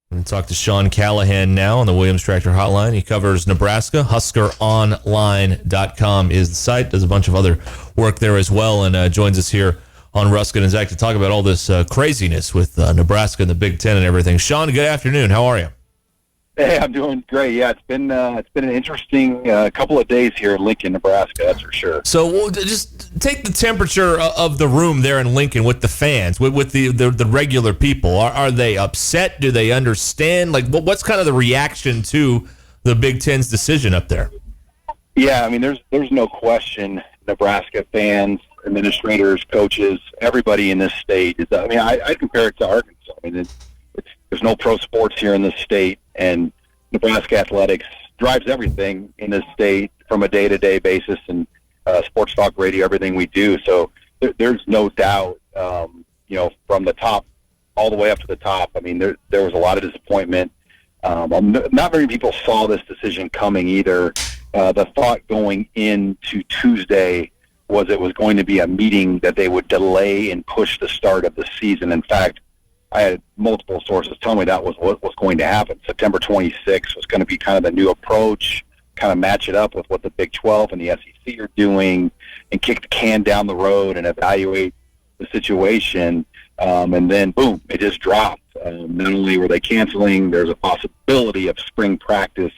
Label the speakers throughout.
Speaker 1: We're going to talk to Sean Callahan now on the Williams Tractor Hotline. He covers Nebraska. HuskerOnline.com is the site. Does a bunch of other work there as well, and joins us here on Ruskin and Zach to talk about all this craziness with Nebraska and the Big Ten and everything. Sean, good afternoon. How are you?
Speaker 2: Hey, I'm doing great. Yeah, it's been an interesting couple of days here in Lincoln, Nebraska. That's for sure.
Speaker 1: So we'll just take the temperature of the room there in Lincoln with the fans, with the regular people. Are they upset? Do they understand? Like, what's kind of the reaction to the Big Ten's decision up there?
Speaker 2: Yeah, I mean, there's no question. Nebraska fans, administrators, coaches, everybody in this state is. I mean, I compare it to Arkansas. I mean, there's no pro sports here in this state, and Nebraska athletics drives everything in this state from a day-to-day basis, and sports talk radio, everything we do. So there's no doubt, from the top all the way up to the top. I mean, there was a lot of disappointment. Not very many people saw this decision coming either. The thought going into Tuesday was it was going to be a meeting that they would delay and push the start of the season. In fact, I had multiple sources tell me that was what was going to happen. September 26th was going to be kind of the new approach, kind of match it up with what the Big 12 and the SEC are doing, and kick the can down the road and evaluate the situation. And then, boom, it just dropped. Not only were they canceling, there's a possibility of spring practice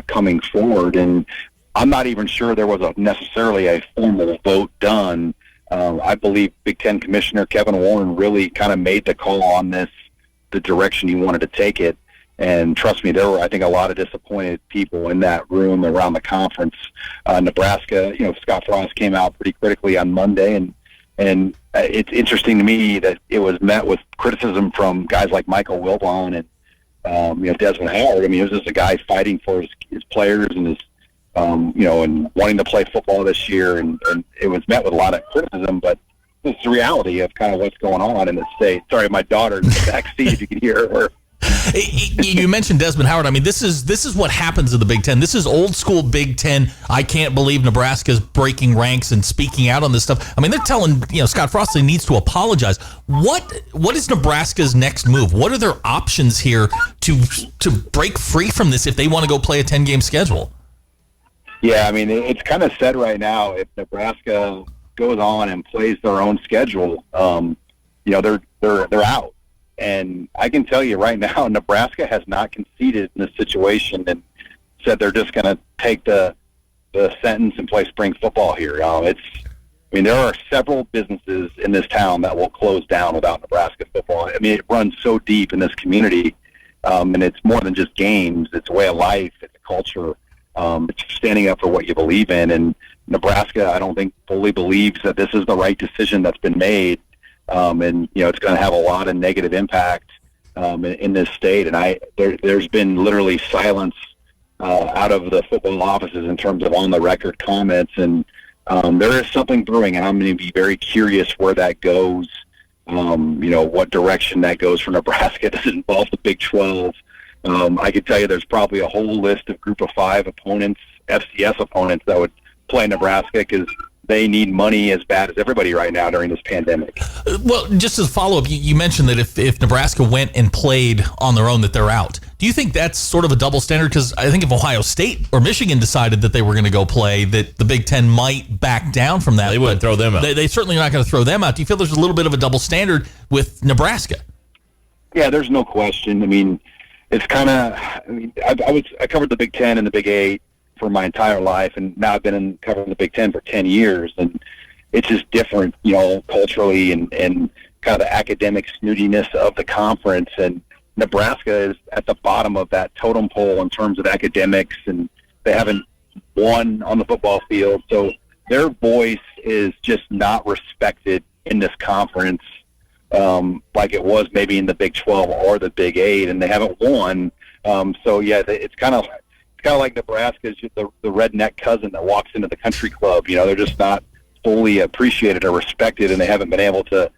Speaker 2: coming forward. And I'm not even sure there was necessarily a formal vote done. I believe Big Ten Commissioner Kevin Warren really kind of made the call on this, the direction he wanted to take it. And trust me, there were, I think, a lot of disappointed people in that room around the conference. Nebraska, Scott Frost came out pretty critically on Monday, and it's interesting to me that it was met with criticism from guys like Michael Wilbon and Desmond Howard. I mean, it was just a guy fighting for his players and his and wanting to play football this year, and it was met with a lot of criticism, but it's the reality of kind of what's going on in the state. Sorry, my daughter's in the back seat, if you can hear her.
Speaker 3: You mentioned Desmond Howard. I mean, this is what happens in the Big Ten. This is old school Big Ten. I can't believe Nebraska's breaking ranks and speaking out on this stuff. I mean, they're telling Scott Frost he needs to apologize. What is Nebraska's next move? What are their options here to break free from this if they want to go play a 10-game schedule?
Speaker 2: Yeah, I mean, it's kind of said right now, if Nebraska goes on and plays their own schedule, they're out. And I can tell you right now, Nebraska has not conceded in this situation and said they're just going to take the sentence and play spring football here. There are several businesses in this town that will close down without Nebraska football. I mean, it runs so deep in this community, and it's more than just games. It's a way of life. It's a culture. It's standing up for what you believe in, and Nebraska, I don't think, fully believes that this is the right decision that's been made, and it's going to have a lot of negative impact in this state. And there's been literally silence out of the football offices in terms of on-the-record comments, and there is something brewing, and I'm going to be very curious where that goes. What direction that goes for Nebraska. Does it involve the Big 12? I could tell you there's probably a whole list of Group of 5 opponents, FCS opponents, that would play Nebraska because they need money as bad as everybody right now during this pandemic.
Speaker 3: Well, just as a follow-up, you mentioned that if Nebraska went and played on their own, that they're out. Do you think that's sort of a double standard? Because I think if Ohio State or Michigan decided that they were going to go play, that the Big Ten might back down from that.
Speaker 1: They wouldn't throw them out.
Speaker 3: They certainly are not going to throw them out. Do you feel there's a little bit of a double standard with Nebraska?
Speaker 2: Yeah, there's no question. I mean, it's kind of, I covered the Big Ten and the Big 8 for my entire life, and now I've been covering the Big Ten for 10 years, and it's just different, culturally and kind of the academic snootiness of the conference. And Nebraska is at the bottom of that totem pole in terms of academics, and they haven't won on the football field, so their voice is just not respected in this conference. Like it was maybe in the Big 12 or the Big 8, and they haven't won. So yeah, it's kind of like Nebraska is just the redneck cousin that walks into the country club. They're just not fully appreciated or respected, and they haven't been able to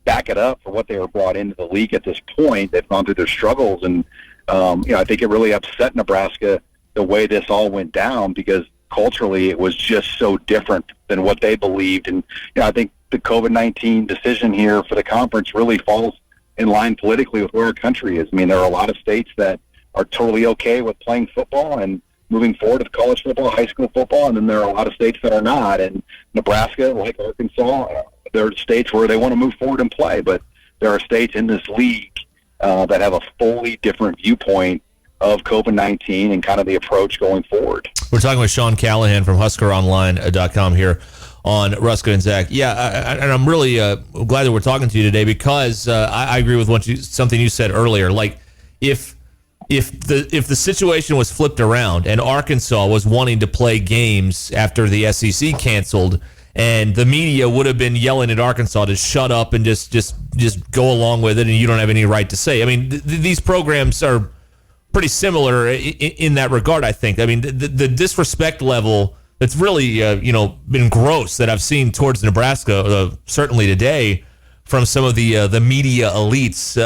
Speaker 2: back it up for what they were brought into the league at this point. They've gone through their struggles, and I think it really upset Nebraska the way this all went down, because culturally it was just so different than what they believed. And I think the COVID-19 decision here for the conference really falls in line politically with where our country is. I mean, there are a lot of states that are totally okay with playing football and moving forward with college football, high school football, and then there are a lot of states that are not. And Nebraska, like Arkansas, there are states where they want to move forward and play, but there are states in this league that have a fully different viewpoint of COVID-19 and kind of the approach going forward.
Speaker 1: We're talking with Sean Callahan from HuskerOnline.com here on Ruska and Zach. Yeah, and I'm really glad that we're talking to you today because I agree with something you said earlier. Like, if the situation was flipped around and Arkansas was wanting to play games after the SEC canceled, and the media would have been yelling at Arkansas to shut up and just go along with it, and you don't have any right to say. I mean, these programs are pretty similar in that regard, I think. I mean, the disrespect level that's really been gross that I've seen towards Nebraska, certainly today, from some of the media elites.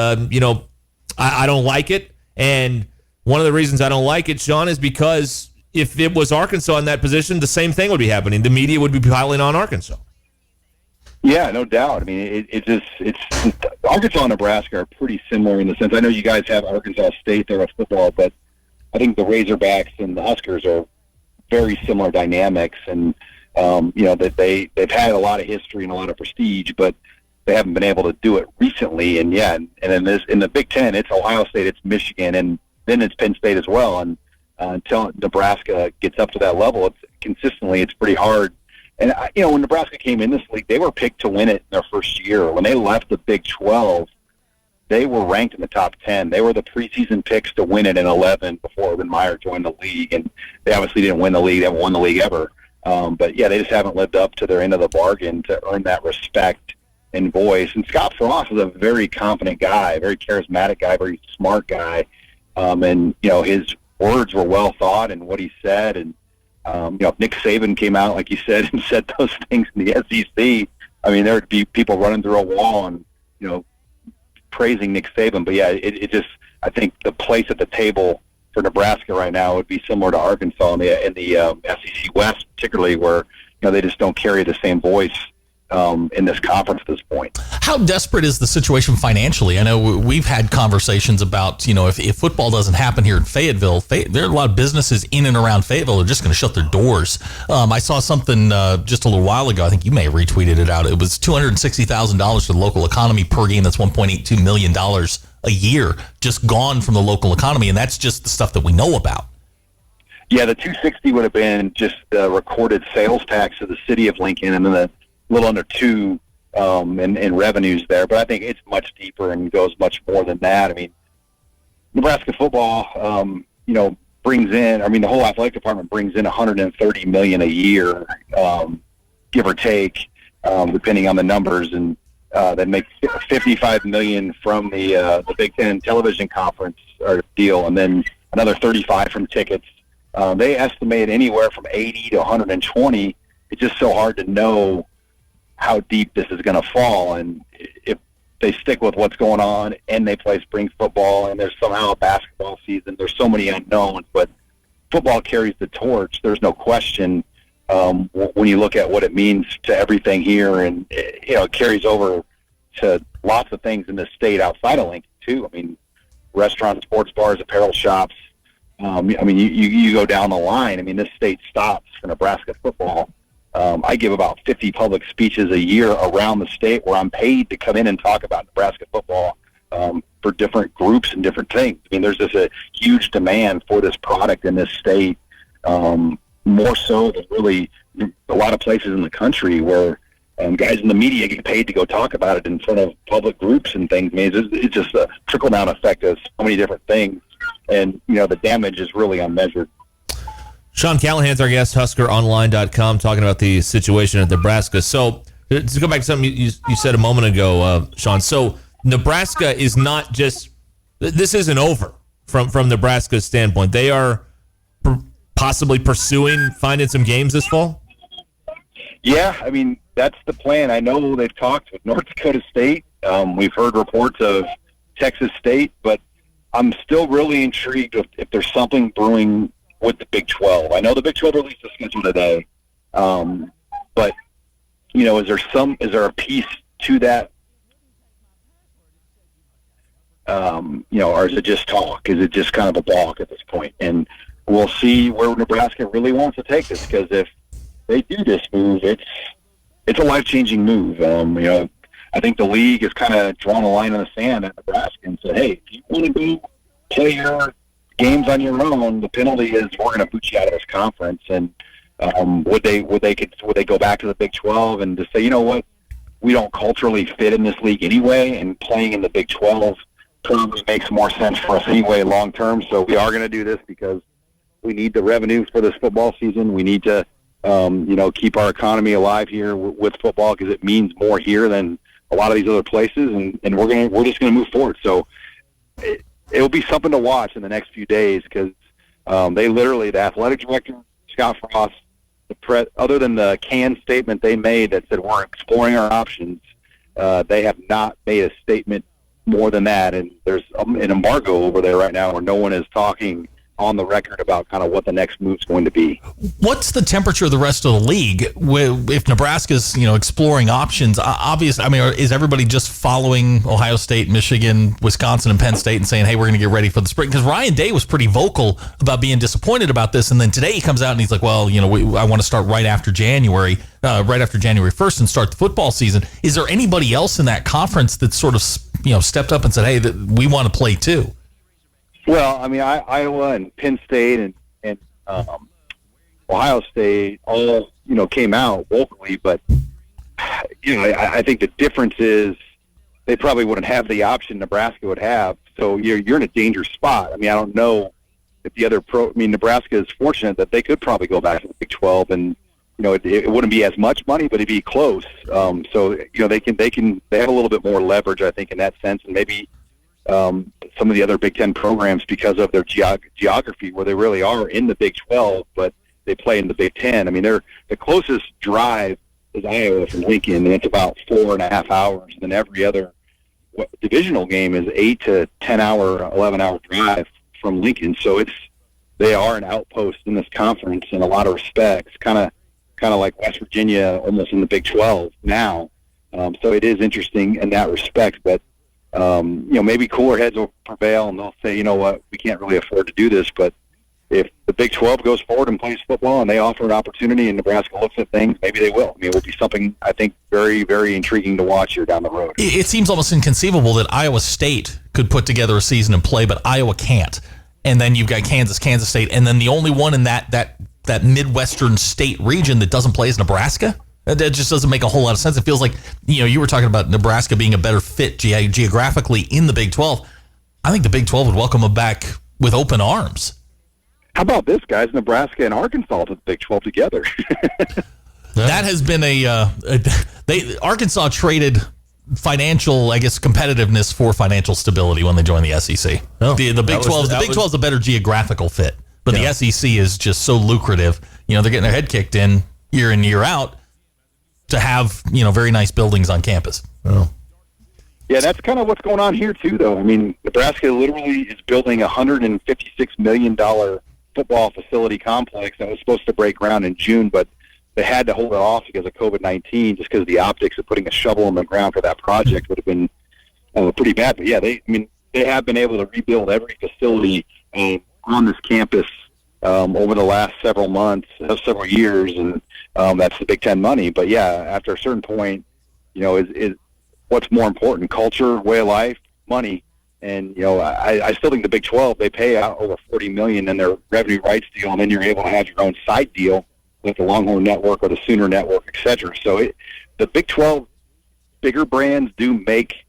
Speaker 1: I don't like it, and one of the reasons I don't like it, Sean, is because if it was Arkansas in that position, the same thing would be happening. The media would be piling on Arkansas.
Speaker 2: Yeah, no doubt. I mean, it's Arkansas and Nebraska are pretty similar in the sense. I know you guys have Arkansas State there with football, but I think the Razorbacks and the Huskers are very similar dynamics, and that they've had a lot of history and a lot of prestige, but they haven't been able to do it recently. And in the Big Ten, it's Ohio State, it's Michigan, and then it's Penn State as well. And until Nebraska gets up to that level, it's pretty hard. And when Nebraska came in this league, they were picked to win it in their first year. When they left the Big 12, they were ranked in the top 10. They were the preseason picks to win it in 11 before Urban Meyer joined the league. And they obviously didn't win the league. They haven't won the league ever. But yeah, they just haven't lived up to their end of the bargain to earn that respect and voice. And Scott Frost is a very competent guy, very charismatic guy, very smart guy. And his words were well thought and what he said. And if Nick Saban came out, like you said, and said those things in the SEC, I mean, there would be people running through a wall and, praising Nick Saban. But yeah, I think the place at the table for Nebraska right now would be similar to Arkansas in the SEC West, particularly where, they just don't carry the same voice in this conference at this point.
Speaker 3: How desperate is the situation financially? I know we've had conversations about, if football doesn't happen here in Fayetteville, there are a lot of businesses in and around Fayetteville that are just going to shut their doors. I saw something just a little while ago. I think you may have retweeted it out. It was $260,000 for the local economy per game. That's $1.82 million a year just gone from the local economy, and that's just the stuff that we know about.
Speaker 2: Yeah, the 260 would have been just the recorded sales tax of the city of Lincoln, and then the little under $2 in revenues there. But I think it's much deeper and goes much more than that. I mean, Nebraska football, brings in, the whole athletic department brings in $130 million a year, give or take, depending on the numbers. And they make $55 million from the Big Ten television conference or deal, and then another $35 from tickets. They estimate anywhere from 80 to 120. It's just so hard to know how deep this is going to fall, and if they stick with what's going on and they play spring football and there's somehow a basketball season, there's so many unknowns, but football carries the torch. There's no question when you look at what it means to everything here, and it carries over to lots of things in this state outside of Lincoln too. I mean, restaurants, sports bars, apparel shops. You go down the line. I mean, this state stops for Nebraska football. I give about 50 public speeches a year around the state where I'm paid to come in and talk about Nebraska football for different groups and different things. I mean, there's just a huge demand for this product in this state, more so than really a lot of places in the country where guys in the media get paid to go talk about it in front of public groups and things. I mean, it's just a trickle-down effect of so many different things, and, the damage is really unmeasured.
Speaker 1: Sean Callahan's our guest, HuskerOnline.com, talking about the situation at Nebraska. So to go back to something you said a moment ago, Sean, so Nebraska is not just – this isn't over from Nebraska's standpoint. They are possibly finding some games this fall?
Speaker 2: Yeah, I mean, that's the plan. I know they've talked with North Dakota State. We've heard reports of Texas State, but I'm still really intrigued if there's something brewing with the Big 12. I know the Big 12 released the schedule today, but is there a piece to that or is it just talk? Is it just kind of a balk at this point? And we'll see where Nebraska really wants to take this, because if they do this move, it's a life-changing move. I think the league has kind of drawn a line in the sand at Nebraska and said, hey, if you want to go play your games on your own, the penalty is we're going to boot you out of this conference. And would they go back to the Big 12 and just say, you know what, we don't culturally fit in this league anyway, and playing in the Big 12 probably makes more sense for us anyway long term. So we are going to do this because we need the revenue for this football season. We need to keep our economy alive here with football, because it means more here than a lot of these other places, and we're just going to move forward. So it'll be something to watch in the next few days, because they literally, the athletic director, Scott Frost, other than the canned statement they made that said we're exploring our options, they have not made a statement more than that. And there's an embargo over there right now where no one is talking on the record about kind of what the next move's going to be.
Speaker 3: What's the temperature of the rest of the league if Nebraska's exploring options? Obviously, is everybody just following Ohio State, Michigan, Wisconsin, and Penn State and saying, hey, we're going to get ready for the spring? Because Ryan Day was pretty vocal about being disappointed about this, and then today he comes out and he's like, well, I want to start right after January 1st and start the football season. Is there anybody else in that conference that sort of stepped up and said, hey, we want to play too?
Speaker 2: Well, Iowa and Penn State and Ohio State all, came out vocally, but, I think the difference is they probably wouldn't have the option Nebraska would have. So you're in a dangerous spot. I don't know if the other Nebraska is fortunate that they could probably go back to the Big 12, and, it wouldn't be as much money, but it'd be close. So they have a little bit more leverage, I think, in that sense, and maybe some of the other Big Ten programs, because of their geography, where they really are in the Big 12, but they play in the Big Ten. The closest drive is Iowa from Lincoln, and it's about 4.5 hours. And then every other divisional game is 8 to 10 hour, 11-hour drive from Lincoln. So they are an outpost in this conference in a lot of respects, kind of like West Virginia, almost in the Big 12 now. So it is interesting in that respect, but maybe cooler heads will prevail, and they'll say, you know what, we can't really afford to do this. But if the Big 12 goes forward and plays football and they offer an opportunity and Nebraska looks at things, maybe they will. It will be something, I think, very, very intriguing to watch here down the road.
Speaker 3: It seems almost inconceivable that Iowa State could put together a season and play, but Iowa can't. And then you've got Kansas State, and then the only one in that Midwestern state region that doesn't play is Nebraska. That just doesn't make a whole lot of sense. It feels like, you were talking about Nebraska being a better fit geographically in the Big 12. I think the Big 12 would welcome them back with open arms.
Speaker 2: How about this, guys? Nebraska and Arkansas to the Big 12 together.
Speaker 3: That has been Arkansas traded financial, competitiveness for financial stability when they joined the SEC. Oh, the Big 12 is a better geographical fit, but the SEC is just so lucrative. They're getting their head kicked in year out to have, very nice buildings on campus.
Speaker 1: Oh.
Speaker 2: Yeah, that's kind of what's going on here too, though. Nebraska literally is building a $156 million football facility complex that was supposed to break ground in June, but they had to hold it off because of COVID-19, just because the optics of putting a shovel in the ground for that project would have been pretty bad. But yeah, they have been able to rebuild every facility on this campus over the last several years, and that's the Big Ten money. But yeah, after a certain point, is what's more important: culture, way of life, money. And I still think the Big 12, they pay out over $40 million in their revenue rights deal, and then you're able to have your own side deal with the Longhorn Network or the Sooner Network, etc. So the Big 12 bigger brands do make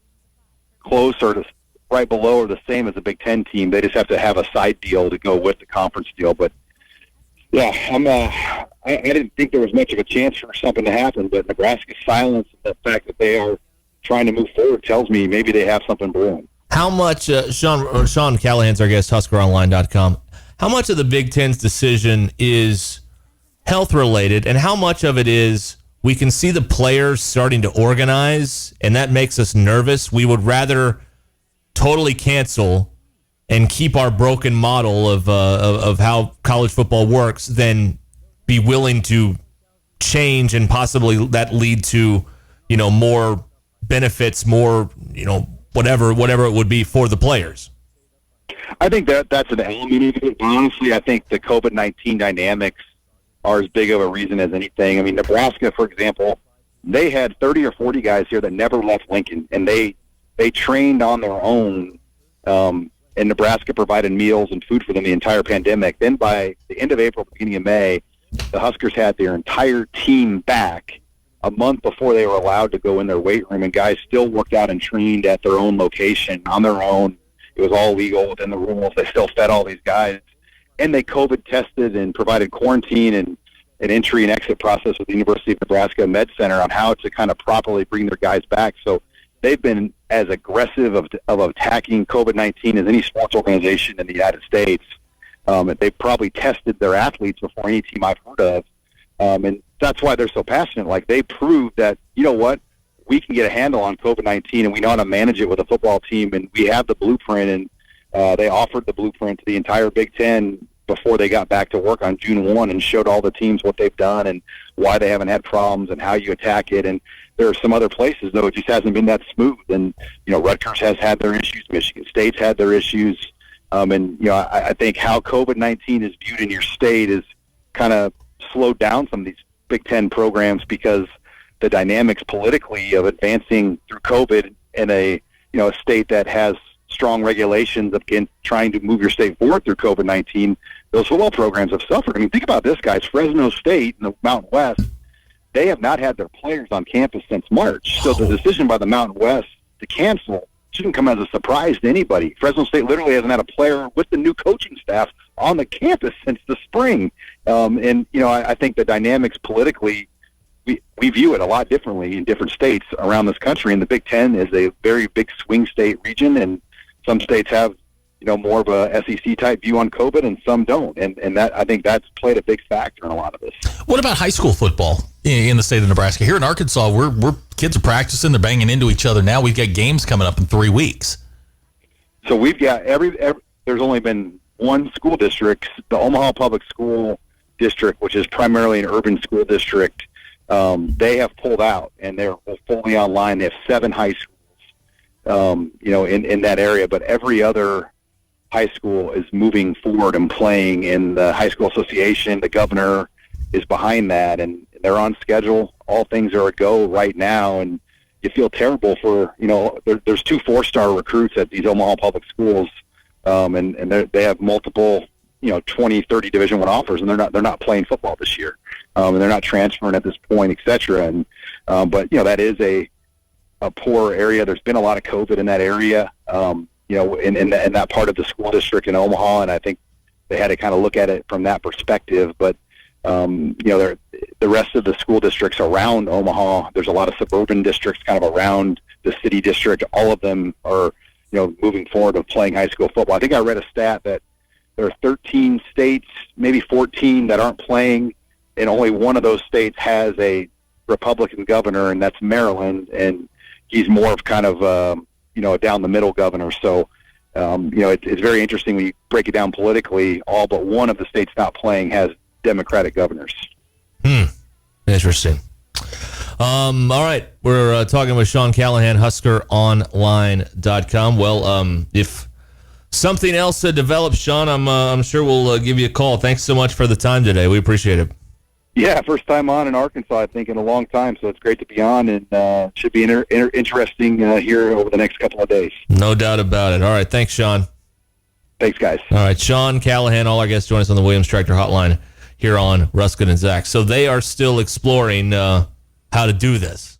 Speaker 2: close or right below or the same as a Big Ten team. They just have to have a side deal to go with the conference deal. But yeah, I didn't think there was much of a chance for something to happen, but Nebraska's silence and the fact that they are trying to move forward tells me maybe they have something brewing.
Speaker 1: How much, Sean Callahan's our guest, HuskerOnline.com, how much of the Big Ten's decision is health-related, and how much of it is we can see the players starting to organize, and that makes us nervous? We would rather totally cancel and keep our broken model of how college football works than be willing to change and possibly that lead to, more benefits, more, whatever it would be for the players.
Speaker 2: I think that's an element of it. Honestly, I think the COVID-19 dynamics are as big of a reason as anything. I mean, Nebraska, for example, they had 30 or 40 guys here that never left Lincoln, and they trained on their own, and Nebraska provided meals and food for them the entire pandemic. Then by the end of April, beginning of May, the Huskers had their entire team back a month before they were allowed to go in their weight room, and guys still worked out and trained at their own location on their own. It was all legal within the rules. They still fed all these guys. And they COVID tested and provided quarantine and an entry and exit process with the University of Nebraska Med Center on how to kind of properly bring their guys back. So they've been as aggressive of attacking COVID-19 as any sports organization in the United States. They've probably tested their athletes before any team I've heard of. And that's why they're so passionate. Like, they proved that, you know what, we can get a handle on COVID-19 and we know how to manage it with a football team, and we have the blueprint, and they offered the blueprint to the entire Big Ten before they got back to work on June 1 and showed all the teams what they've done and why they haven't had problems and how you attack it. And there are some other places, though, it just hasn't been that smooth. And, you know, Rutgers has had their issues. Michigan State's had their issues. And, you know, I think how COVID-19 is viewed in your state is kind of slowed down some of these Big Ten programs, because the dynamics politically of advancing through COVID in a state that has strong regulations against trying to move your state forward through COVID-19, those football programs have suffered. I mean, think about this, guys. Fresno State in the Mountain West, they have not had their players on campus since March. So the decision by the Mountain West to cancel shouldn't come as a surprise to anybody. Fresno State literally hasn't had a player with the new coaching staff on the campus since the spring. And, you know, I think the dynamics politically, we view it a lot differently in different states around this country. And the Big Ten is a very big swing state region, and some states have, you know, more of a SEC type view on COVID, and some don't. And that, I think that's played a big factor in a lot of this.
Speaker 3: What about high school football in the state of Nebraska? Here in Arkansas, we're kids are practicing, they're banging into each other now. We've got games coming up in 3 weeks. So
Speaker 2: we've got there's only been one school district, the Omaha Public School District, which is primarily an urban school district. They have pulled out, and they're fully online. They have 7 high schools, you know, in that area, but every other high school is moving forward and playing in the high school association. The governor is behind that, and they're on schedule. All things are a go right now, and you feel terrible for, you know, there's 2 4-star recruits at these Omaha public schools, and they have multiple, you know, 20, 30 Division I offers, and they're not playing football this year, and they're not transferring at this point, et cetera. And but, you know, that is a poor area. There's been a lot of COVID in that area, you know, in that part of the school district in Omaha, and I think they had to kind of look at it from that perspective. But you know, the rest of the school districts around Omaha, there's a lot of suburban districts kind of around the city district. All of them are, you know, moving forward of playing high school football. I think I read a stat that there are 13 states, maybe 14, that aren't playing, and only one of those states has a Republican governor, and that's Maryland, and he's more of kind of you know, a down the middle governor. So you know, it's very interesting when you break it down politically. All but one of the states not playing has Democratic governors.
Speaker 1: Interesting. All right, we're talking with Sean Callahan, HuskerOnline.com. Well, if something else develops, Sean, I'm sure we'll give you a call. Thanks so much for the time today. We appreciate it.
Speaker 2: Yeah, first time on in Arkansas, I think, in a long time, so it's great to be on, and should be interesting here over the next couple of days.
Speaker 1: No doubt about it. All right, thanks, Sean.
Speaker 2: Thanks, guys.
Speaker 1: All right, Sean Callahan, all our guests join us on the Williams Tractor Hotline here on Ruskin and Zach. So they are still exploring how to do this.